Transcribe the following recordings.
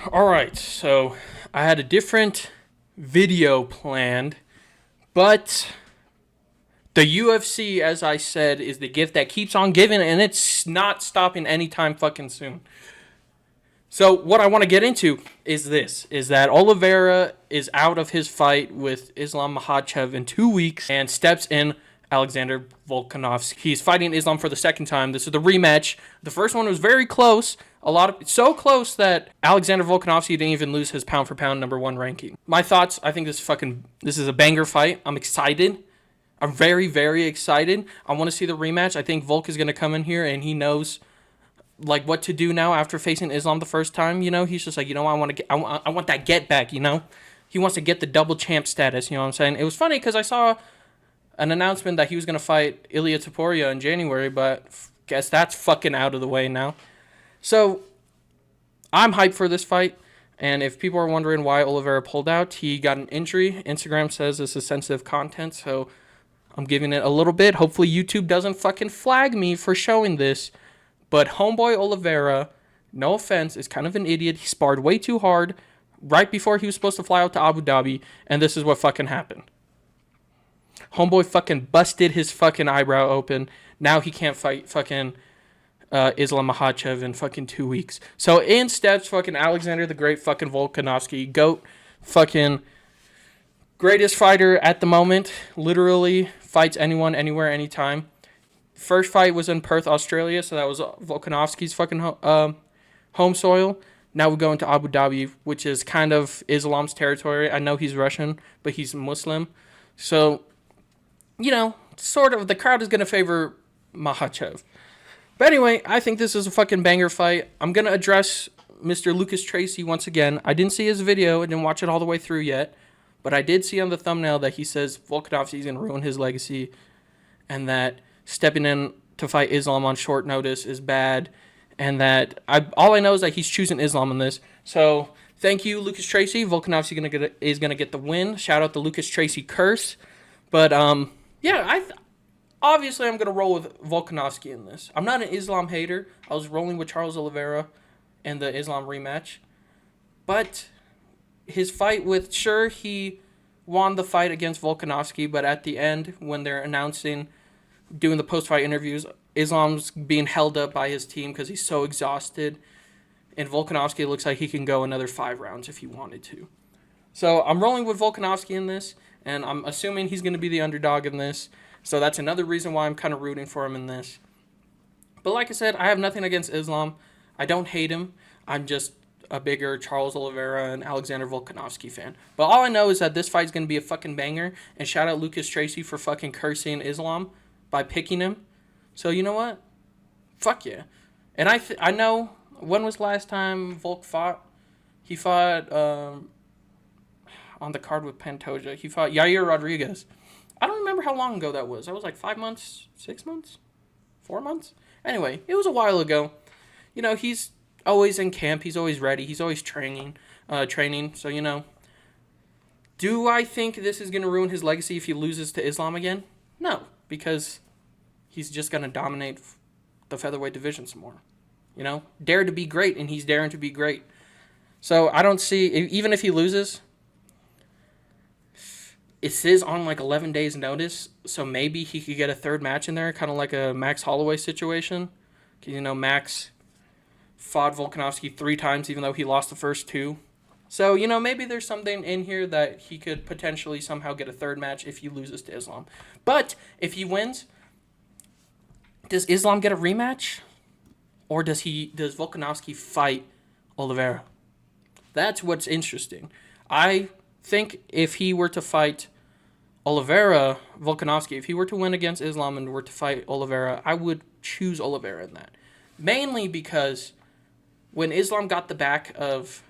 All right, so I had a different video planned, but the UFC, as I said, is the gift that keeps on giving, and it's not stopping anytime fucking soon. So what I want to get into is this: is that Oliveira is out of his fight with Islam Makhachev in 2 weeks and steps in Alexander Volkanovski. He's fighting Islam for the second time. This is the rematch. The first one was very close. So close that Alexander Volkanovski didn't even lose his pound for pound #1 ranking. My thoughts: I think this is a banger fight. I'm excited. I'm very, very excited. I want to see the rematch. I think Volk is going to come in here and he knows like what to do now after facing Islam the first time. He's just like, I want that get back. He wants to get the double champ status. You know what I'm saying? It was funny because I saw an announcement that he was gonna fight Ilya Taporia in January, but guess that's fucking out of the way now. So I'm hyped for this fight. And if people are wondering why Oliveira pulled out, he got an injury. Instagram says this is sensitive content, so I'm giving it a little bit. Hopefully YouTube doesn't fucking flag me for showing this. But homeboy Oliveira, no offense, is kind of an idiot. He sparred way too hard right before he was supposed to fly out to Abu Dhabi, and this is what fucking happened. Homeboy fucking busted his fucking eyebrow open. Now he can't fight fucking Islam Makhachev in fucking 2 weeks. So in steps fucking Alexander the Great fucking Volkanovski, GOAT, fucking greatest fighter at the moment. Literally fights anyone, anywhere, anytime. First fight was in Perth, Australia, so that was Volkanovski's fucking home soil. Now we go into Abu Dhabi, which is kind of Islam's territory. I know he's Russian, but he's Muslim. So, sort of, the crowd is going to favor Makhachev. But anyway, I think this is a fucking banger fight. I'm going to address Mr. Lucas Tracy once again. I didn't see his video. I didn't watch it all the way through yet. But I did see on the thumbnail that he says Volkanovski is going to ruin his legacy and that stepping in to fight Islam on short notice is bad, and that all I know is that he's choosing Islam in this. So thank you, Lucas Tracy. Volkanovski is gonna get the win. Shout out the Lucas Tracy curse. But obviously I'm gonna roll with Volkanovski in this. I'm not an Islam hater. I was rolling with Charles Oliveira in the Islam rematch, but his fight with he won the fight against Volkanovski, but at the end when they're doing the post-fight interviews, Islam's being held up by his team because he's so exhausted. And Volkanovski looks like he can go another 5 rounds if he wanted to. So I'm rolling with Volkanovski in this, and I'm assuming he's going to be the underdog in this. So that's another reason why I'm kind of rooting for him in this. But like I said, I have nothing against Islam. I don't hate him. I'm just a bigger Charles Oliveira and Alexander Volkanovski fan. But all I know is that this fight's going to be a fucking banger. And shout out Lucas Tracy for fucking cursing Islam by picking him. So you know what? Fuck yeah. And I know, when was the last time Volk fought? He fought on the card with Pantoja. He fought Yair Rodriguez. I don't remember how long ago that was. That was like 5 months, 6 months, 4 months? Anyway, it was a while ago. He's always in camp. He's always ready. He's always training. So, do I think this is going to ruin his legacy if he loses to Islam again? No, because he's just going to dominate the featherweight division some more. Dare to be great, and he's daring to be great. So I don't see, even if he loses, it says on like 11 days notice, so maybe he could get a third match in there, kind of like a Max Holloway situation. Max fought Volkanovski 3 times, even though he lost the first 2. So, maybe there's something in here that he could potentially somehow get a third match if he loses to Islam. But if he wins, does Islam get a rematch? Or does Volkanovski fight Oliveira? That's what's interesting. I think if he were to fight Volkanovski, if he were to win against Islam and were to fight Oliveira, I would choose Oliveira in that. Mainly because when Islam got the back of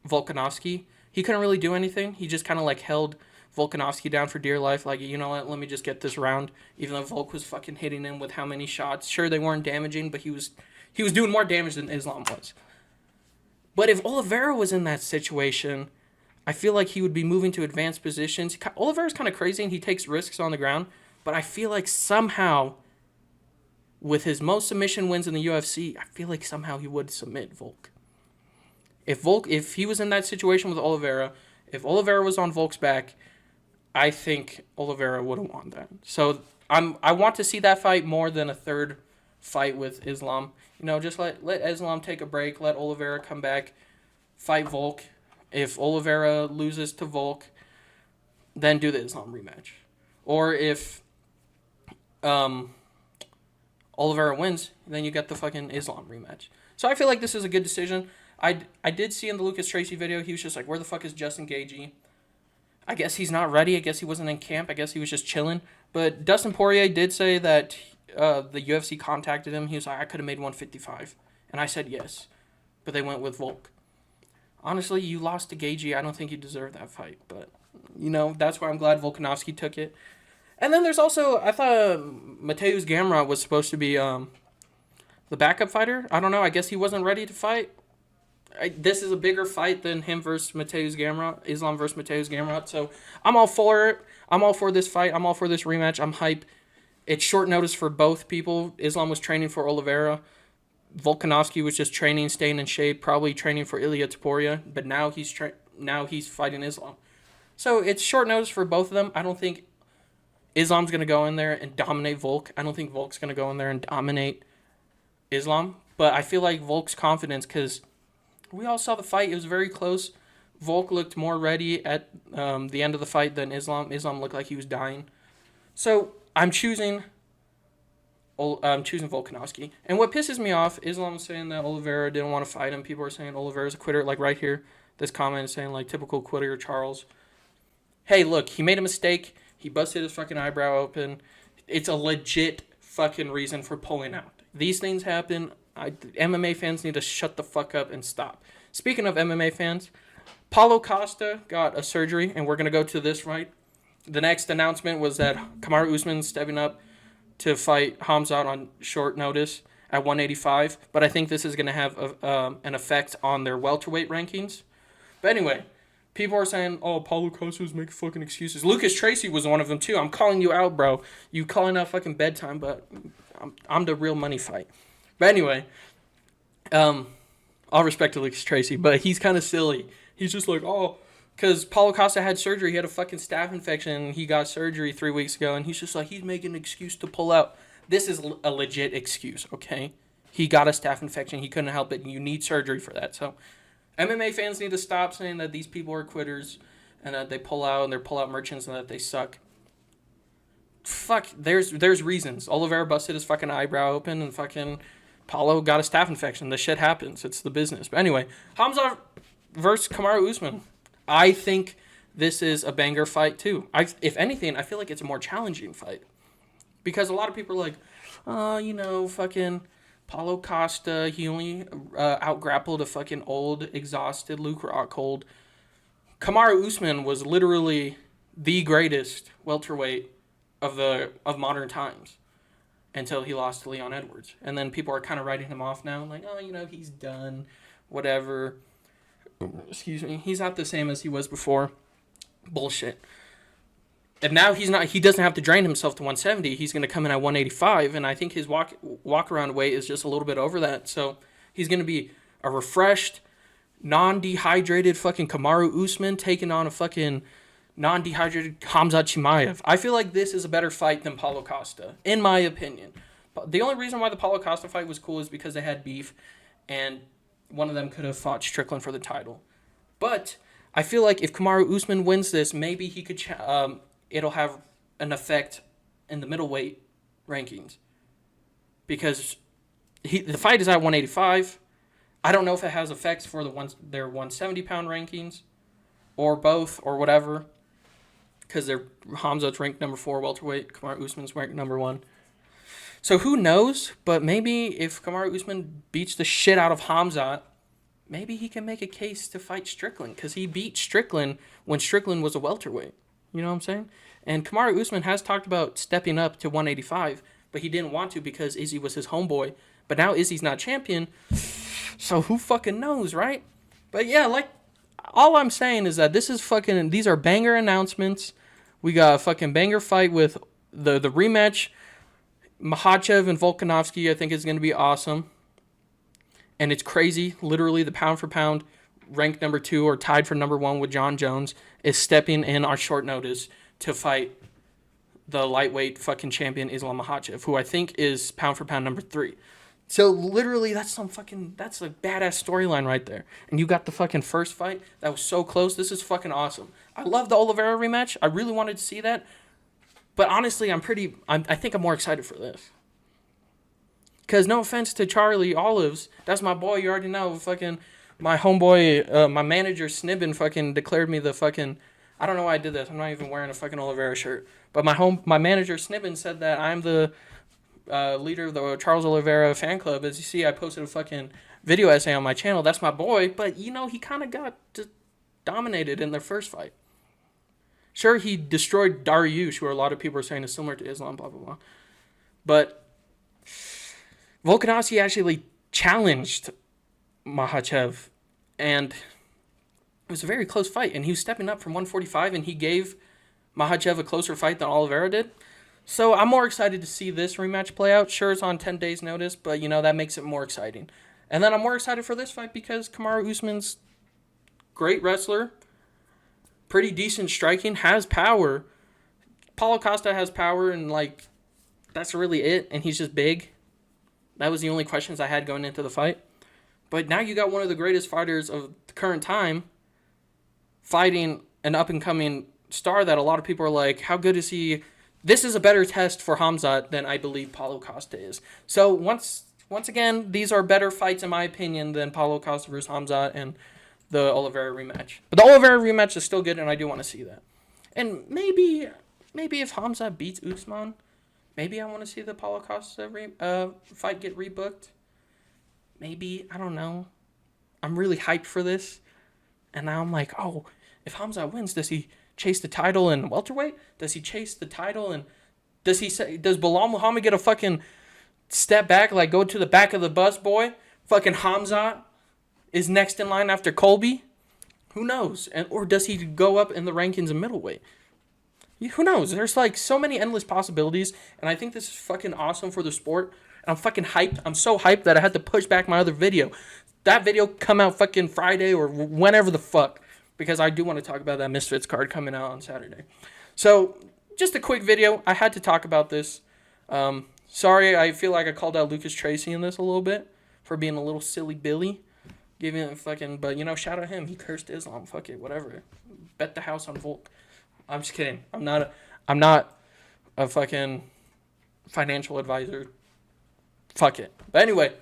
Volkanovski, he couldn't really do anything. He just kind of held Volkanovski down for dear life. Like, you know what, let me just get this round. Even though Volk was fucking hitting him with how many shots. Sure, they weren't damaging, but he was doing more damage than Islam was. But if Oliveira was in that situation, I feel like he would be moving to advanced positions. Oliveira's kind of crazy and he takes risks on the ground. But I feel like somehow, with his most submission wins in the UFC, I feel like somehow he would submit Volk. If he was in that situation with Oliveira, if Oliveira was on Volk's back, I think Oliveira would have won that. So I want to see that fight more than a third fight with Islam. Just let Islam take a break, let Oliveira come back, fight Volk. If Oliveira loses to Volk, then do the Islam rematch. Or if Oliveira wins, then you get the fucking Islam rematch. So I feel like this is a good decision. I did see in the Lucas Tracy video, he was just like, where the fuck is Justin Gaethje? I guess he's not ready. I guess he wasn't in camp. I guess he was just chilling. But Dustin Poirier did say that the UFC contacted him. He was like, I could have made 155. And I said yes. But they went with Volk. Honestly, you lost to Gaethje. I don't think you deserve that fight. But, that's why I'm glad Volkanovski took it. And then there's also, I thought Mateusz Gamrot was supposed to be the backup fighter. I don't know. I guess he wasn't ready to fight. This is a bigger fight than him versus Mateusz Gamrot, Islam versus Mateusz Gamrot. So I'm all for it. I'm all for this fight. I'm all for this rematch. I'm hype. It's short notice for both people. Islam was training for Oliveira. Volkanovski was just training, staying in shape, probably training for Ilia Topuria. But now he's fighting Islam. So it's short notice for both of them. I don't think Islam's going to go in there and dominate Volk. I don't think Volk's going to go in there and dominate Islam. But I feel like Volk's confidence, because we all saw the fight. It was very close. Volk looked more ready at the end of the fight than Islam. Islam looked like he was dying. So I'm choosing Volkanovski. And what pisses me off, Islam was saying that Oliveira didn't want to fight him. People are saying Oliveira's a quitter. Like right here, this comment is saying like typical quitter Charles. Hey, look, he made a mistake. He busted his fucking eyebrow open. It's a legit fucking reason for pulling out. These things happen. MMA fans need to shut the fuck up and stop. Speaking of MMA fans, Paulo Costa got a surgery, and we're going to go to this right. The next announcement was that Kamaru Usman stepping up to fight Khamzat on short notice at 185, but I think this is going to have an effect on their welterweight rankings. But anyway, people are saying, oh, Paulo Costa was making fucking excuses. Lucas Tracy was one of them, too. I'm calling you out, bro. You calling out fucking bedtime, but I'm the real money fight. But anyway, all respect to Lucas Tracy, but he's kind of silly. He's just like, oh, because Paulo Costa had surgery. He had a fucking staph infection. He got surgery 3 weeks ago, and he's just like, he's making an excuse to pull out. This is a legit excuse, okay? He got a staph infection. He couldn't help it. You need surgery for that. So MMA fans need to stop saying that these people are quitters and that they pull out and they're pull-out merchants and that they suck. Fuck, there's reasons. Oliveira busted his fucking eyebrow open and fucking Paulo got a staph infection. This shit happens. It's the business. But anyway, Khamzat versus Kamaru Usman. I think this is a banger fight too. If anything, I feel like it's a more challenging fight. Because a lot of people are like, fucking Paulo Costa, he only out-grappled a fucking old, exhausted Luke Rockhold. Kamaru Usman was literally the greatest welterweight of modern times until he lost to Leon Edwards. And then people are kind of writing him off now, like, oh, he's done, whatever. Excuse me. He's not the same as he was before. Bullshit. And now he doesn't have to drain himself to 170. He's going to come in at 185, and I think his walk-around weight is just a little bit over that. So he's going to be a refreshed, non-dehydrated fucking Kamaru Usman taking on a fucking non-dehydrated Khamzat Chimaev. I feel like this is a better fight than Paulo Costa, in my opinion. The only reason why the Paulo Costa fight was cool is because they had beef, and one of them could have fought Strickland for the title. But I feel like if Kamaru Usman wins this, maybe he could it'll have an effect in the middleweight rankings. Because the fight is at 185. I don't know if it has effects for their 170-pound rankings or both or whatever. Because Khamzat's ranked number 4 welterweight. Kamaru Usman's ranked number 1. So who knows? But maybe if Kamaru Usman beats the shit out of Khamzat, maybe he can make a case to fight Strickland. Because he beat Strickland when Strickland was a welterweight. You know what I'm saying? And Kamaru Usman has talked about stepping up to 185, but he didn't want to because Izzy was his homeboy. But now Izzy's not champion, so who fucking knows, right? But yeah, like, all I'm saying is that these are banger announcements. We got a fucking banger fight with the rematch. Makhachev and Volkanovski, I think, is going to be awesome. And it's crazy, literally, the pound for pound ranked number 2 or tied for number 1 with John Jones, is stepping in on short notice to fight the lightweight fucking champion Islam Makhachev, who I think is pound for pound number 3. So literally, that's a badass storyline right there. And you got the fucking first fight that was so close. This is fucking awesome. I love the Oliveira rematch. I really wanted to see that. But honestly, I think I'm more excited for this. Because no offense to Charlie Olives, that's my boy. You already know, fucking my homeboy, my manager Snibbin fucking declared me the fucking. I don't know why I did this. I'm not even wearing a fucking Oliveira shirt. But my manager Snibbin said that I'm the leader of the Charles Oliveira fan club. As you see, I posted a fucking video essay on my channel. That's my boy. But he kind of got just dominated in their first fight. Sure, he destroyed Dariush, who a lot of people are saying is similar to Islam, blah blah blah. But Volkanovski actually challenged Makhachev, and it was a very close fight, and he was stepping up from 145, and he gave Makhachev a closer fight than Oliveira did. So I'm more excited to see this rematch play out. Sure, it's on 10 days' notice, but, that makes it more exciting. And then I'm more excited for this fight because Kamaru Usman's great wrestler, pretty decent striking, has power. Paulo Costa has power, and, that's really it, and he's just big. That was the only questions I had going into the fight. But now you got one of the greatest fighters of the current time fighting an up-and-coming star that a lot of people are like, how good is he? This is a better test for Khamzat than I believe Paulo Costa is. So once again, these are better fights in my opinion than Paulo Costa versus Khamzat and the Oliveira rematch. But the Oliveira rematch is still good, and I do want to see that. And maybe if Khamzat beats Usman, maybe I want to see the Paulo Costa fight get rebooked. Maybe, I don't know. I'm really hyped for this. And now I'm like, oh, if Khamzat wins, does he chase the title in welterweight? Does he chase the title and does Bilal Muhammad get a fucking step back, go to the back of the bus, boy? Fucking Khamzat is next in line after Colby? Who knows? Or does he go up in the rankings in middleweight? Who knows? There's so many endless possibilities, and I think this is fucking awesome for the sport. And I'm fucking hyped. I'm so hyped that I had to push back my other video. That video come out fucking Friday or whenever the fuck, because I do want to talk about that Misfits card coming out on Saturday. So, just a quick video. I had to talk about this. Sorry, I feel like I called out Lucas Tracy in this a little bit for being a little silly Billy. Giving it fucking, but shout out him. He cursed Islam. Fuck it, whatever. Bet the house on Volk. I'm just kidding. I'm not a fucking financial advisor. Fuck it. But anyway,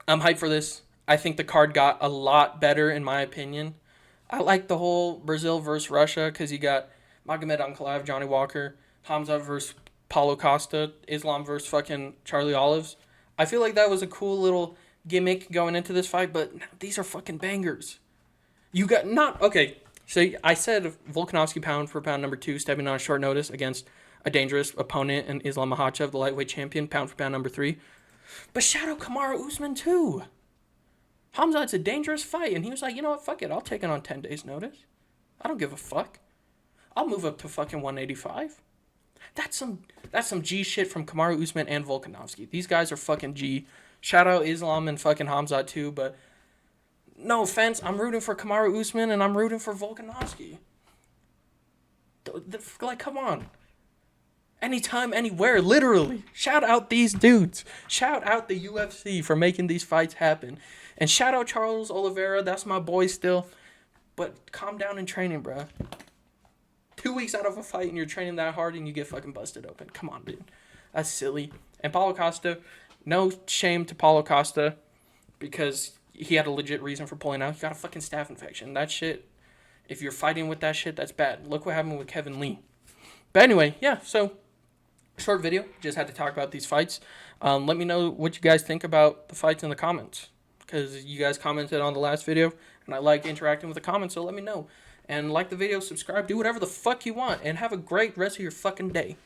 I'm hyped for this. I think the card got a lot better in my opinion. I like the whole Brazil versus Russia because you got Magomed Ankalaev, Johnny Walker, Khamzat versus Paulo Costa, Islam versus fucking Charlie Olives. I feel like that was a cool little gimmick going into this fight, but these are fucking bangers. You got okay. So I said Volkanovski pound for pound number 2, stepping on short notice against a dangerous opponent in Islam Makhachev, the lightweight champion, pound for pound number 3. But shout out Kamaru Usman too. Khamzat's a dangerous fight, and he was like, you know what, fuck it, I'll take it on 10 days notice. I don't give a fuck. I'll move up to fucking 185. That's some G shit from Kamaru Usman and Volkanovski. These guys are fucking G. Shout out Islam and fucking Khamzat too, but no offense, I'm rooting for Kamaru Usman and I'm rooting for Volkanovski. Come on. Anytime, anywhere, literally. Shout out these dudes. Shout out the UFC for making these fights happen. And shout out Charles Oliveira, that's my boy still. But calm down in training, bro. 2 weeks out of a fight and you're training that hard and you get fucking busted open. Come on, dude. That's silly. And Paulo Costa, no shame to Paulo Costa because he had a legit reason for pulling out. He got a fucking staph infection. That shit, if you're fighting with that shit, that's bad. Look what happened with Kevin Lee. But anyway, yeah, so short video. Just had to talk about these fights. Let me know what you guys think about the fights in the comments because you guys commented on the last video and I like interacting with the comments, so let me know. And like the video, subscribe, do whatever the fuck you want, and have a great rest of your fucking day.